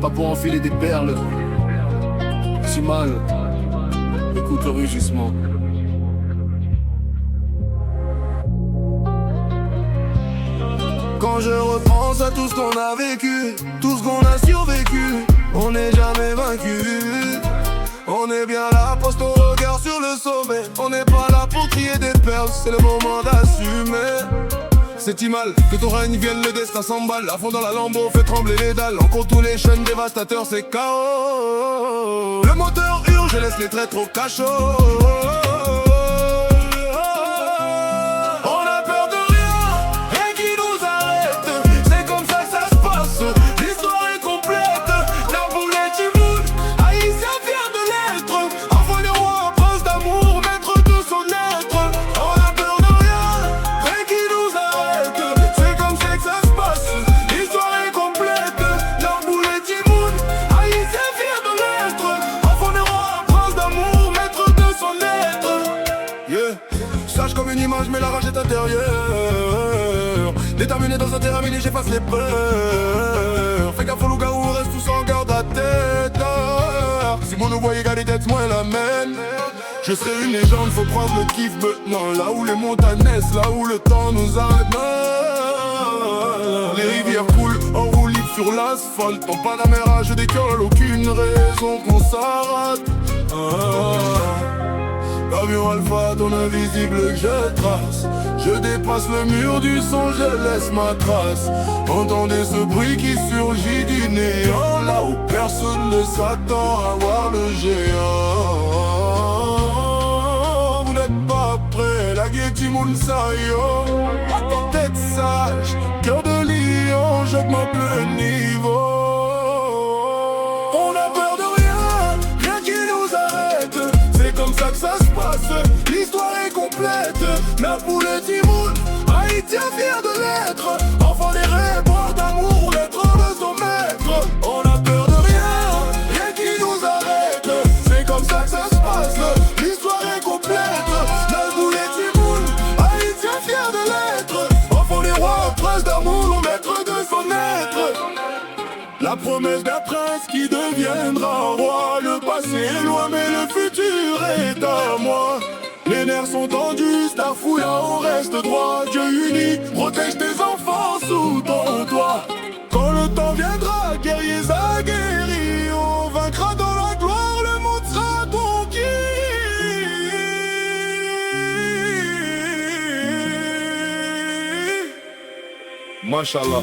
pas pour enfiler des perles. Si mal, écoute le rugissement. Quand je repense à tout ce qu'on a vécu, tout ce qu'on a survécu, on n'est jamais vaincu. On est bien là, pose ton regard sur le sommet. On n'est pas là pour crier des perles, c'est le moment d'assumer. C'est mal que ton règne vienne, le destin s'emballe. À fond dans la lambeau, fait trembler les dalles. Encore tous les chaînes dévastateurs, c'est chaos. Le moteur hurle, je laisse les traîtres au cachot. On a peur de rien, rien qui nous arrête. C'est comme ça que ça se passe, l'histoire est complète. La boule est immonde, haïtien fier de l'être. Enfant du roi, prince d'amour, maître de son être. On a peur de rien, rien qui nous arrête. C'est comme ça que ça se passe, l'histoire est complète. La boule est immonde, haïtien fier de l'être. Enfant du roi, prince d'amour, maître de son être. Yeah. Sage comme une image, mais la rage est intérieure. Déterminé dans un terrain, mais j'efface les peurs. Fais gaffe au loup-garou, on reste tous en garde à tête. Si vous nous voyez garder tête, moi la mène. Je serai une légende, faut prendre le kiff maintenant. Là où les montagnes naissent, là où le temps nous arrête. Les rivières coulent en roue libre sur l'asphalte. En Panamera, je décolle, aucune raison qu'on s'arrête. Avion Alpha, ton invisible que je trace. Je dépasse le mur du son, je laisse ma trace. Entendez ce bruit qui surgit du néant, là où personne ne s'attend à voir le géant. Vous n'êtes pas prêts, la Getty Mounsayo. Tête sage, cœur de lion, j'augmente le niveau. On a peur de rien, rien qui nous arrête. C'est comme ça que ça se passe, l'histoire est complète. La poule est immonde, haïtien fier de l'être. Enfant des rêves, bord d'amour, maître de son maître. On a peur de rien, rien qui nous arrête. C'est comme ça que ça se passe, l'histoire est complète. La poule est immonde, haïtien fier de l'être. Enfant des rois, prince d'amour, maître de son être. La promesse d'un prince qui deviendra roi. Le passé est loin mais le futur est à moi. Les nerfs sont tendus, Starfouilla, on reste droit. Dieu uni, protège tes enfants sous ton toit. Quand le temps viendra, guerriers aguerris, on vaincra dans la gloire, le monde sera conquis. Mashallah.